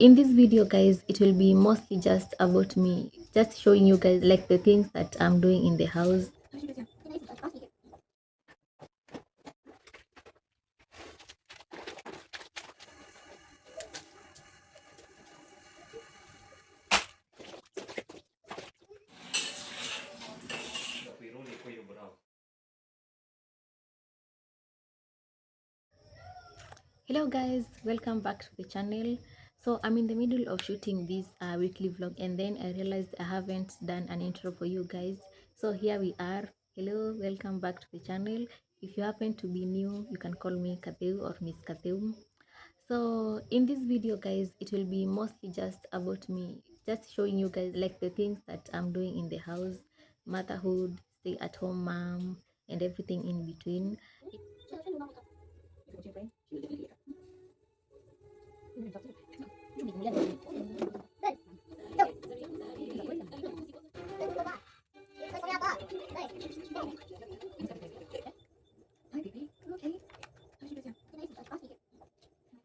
In this video, guys, it will be mostly just about me, just showing you guys like the things that I'm doing in the house. Hello guys, welcome back to the channel. So I'm in the middle of shooting this weekly vlog, and then I realized I haven't done an intro for you guys. So here we are. Hello, welcome back to the channel. If you happen to be new, you can call me Katheu or Miss Katheu. So in this video, guys, it will be mostly just about me, just showing you guys like the things that I'm doing in the house, motherhood, stay at home mom, and everything in between.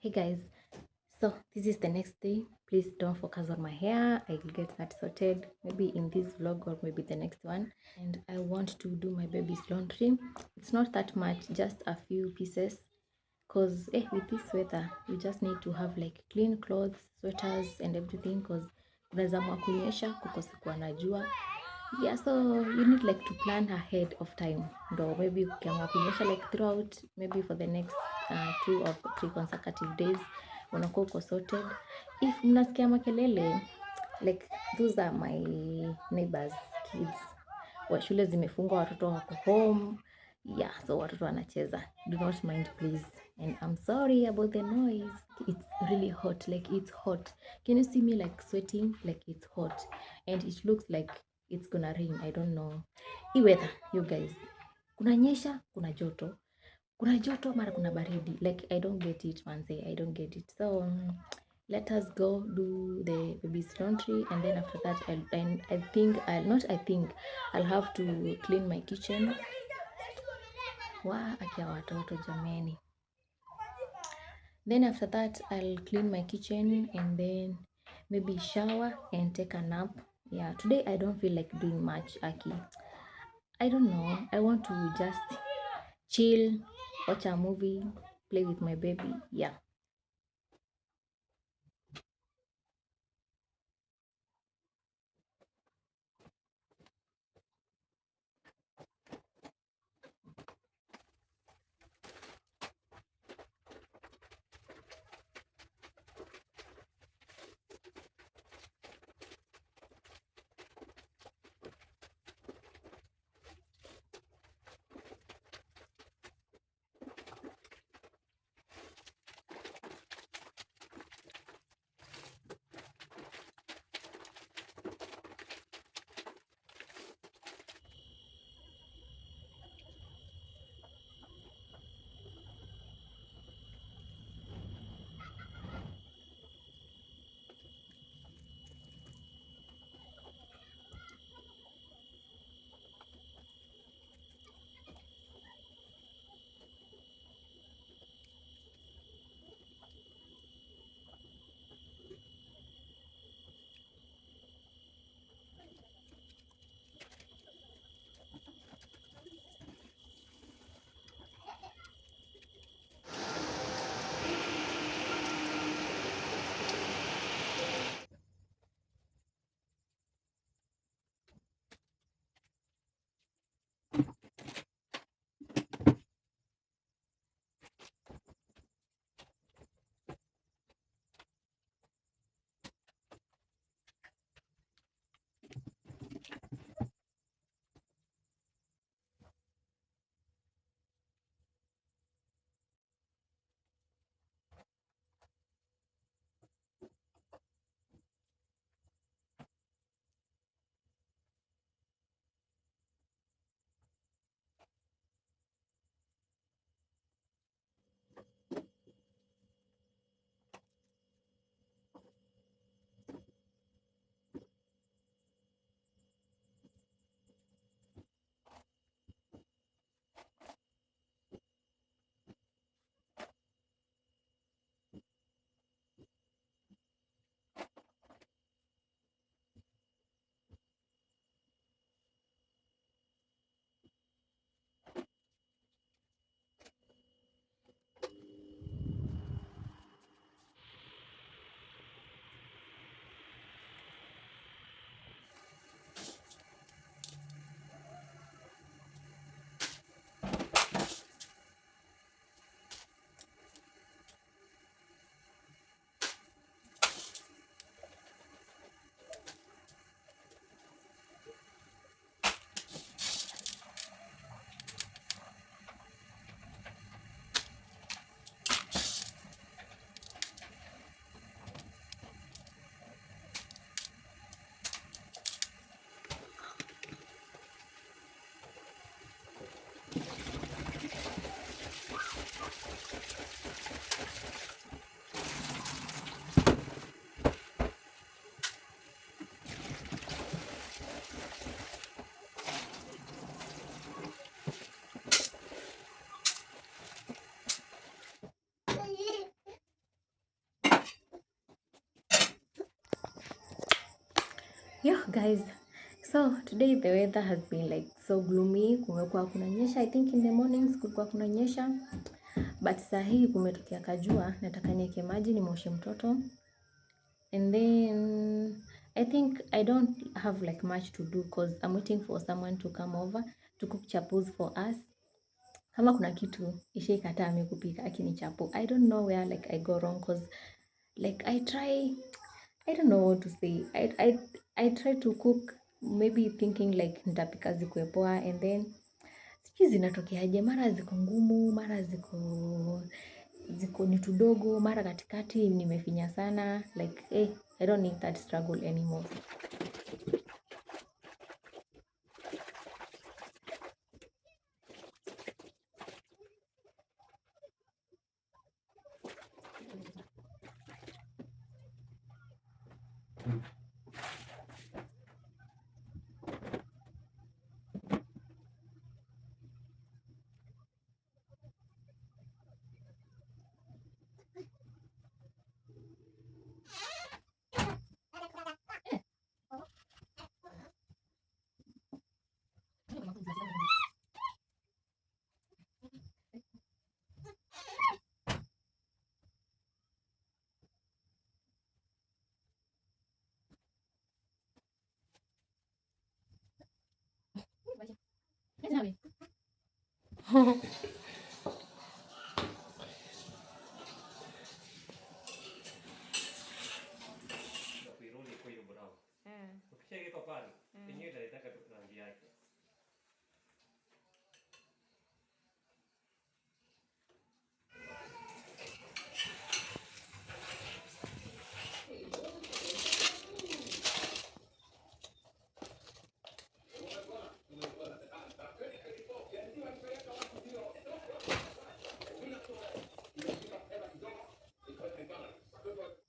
Hey guys, so this is the next day. Please don't focus on my hair. I'll get that sorted maybe in this vlog or maybe the next one. And I want to do my baby's laundry. It's not that much, just a few pieces, because with this weather you just need to have like clean clothes, sweaters and everything, because kunaweza mwa kunyesha kukose kuwa na jua. Yeah, so you need like to plan ahead of time, ndo maybe ukiamua kunyesha like throughout maybe for the next 2 or 3 consecutive days unakuwa uko sorted. If mnasikia makelele, like those are my neighbors kids, wa shule zimefungwa, watoto wako home. Yeah, so watoto wanacheza, do not mind please, and I'm sorry about the noise. It's really hot, like it's hot. Can you see me like sweating? Like it's hot and it looks like it's gonna rain. I don't know hii weather you guys, kuna nyesha, kuna joto mara kuna baridi, like I don't get it manze, I don't get it. So let us go do the baby's laundry, and then after that I'll have to clean my kitchen. Akia watoto jameni. Then after that I'll clean my kitchen and then maybe shower and take a nap. Yeah, today I don't feel like doing much, Aki. I don't know, I want to just chill, watch a movie, play with my baby. Yeah. Yo guys, so today the weather has been like so gloomy. Kumekuwa kunanyesha, I think in the mornings kulikuwa kunanyesha, but saa hii kumetokea kajua. Nataka niweke maji nimoshe mtoto, and then I think I don't have like much to do cause I'm waiting for someone to come over to cook chapus for us. Kama kuna kitu ishaikataa mimi kupika akini chapo, I don't know where like I go wrong cause like I don't know what to say. I try to cook maybe thinking like nitapika zikuwe poa, and then sijui zinatokeaje, mara ziko ngumu, mara ziko ni tudogo, mara katikati nimefinya sana like I don't need that struggle anymore.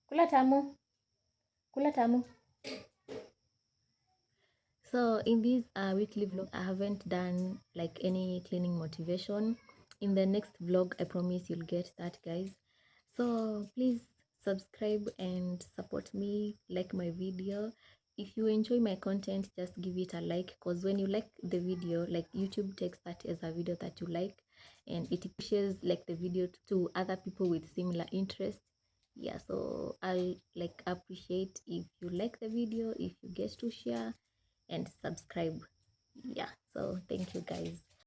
Kula tamu, kula tamu. So in this weekly vlog, I haven't done like any cleaning motivation. In the next vlog, I promise you'll get that, guys. So please subscribe and support me, like my video. If you enjoy my content, just give it a like, because when you like the video, like YouTube takes that as a video that you like, and it pushes like the video to other people with similar interest. Yeah, so I'll like appreciate if you like the video, if you get to share and subscribe. Yeah, so thank you guys.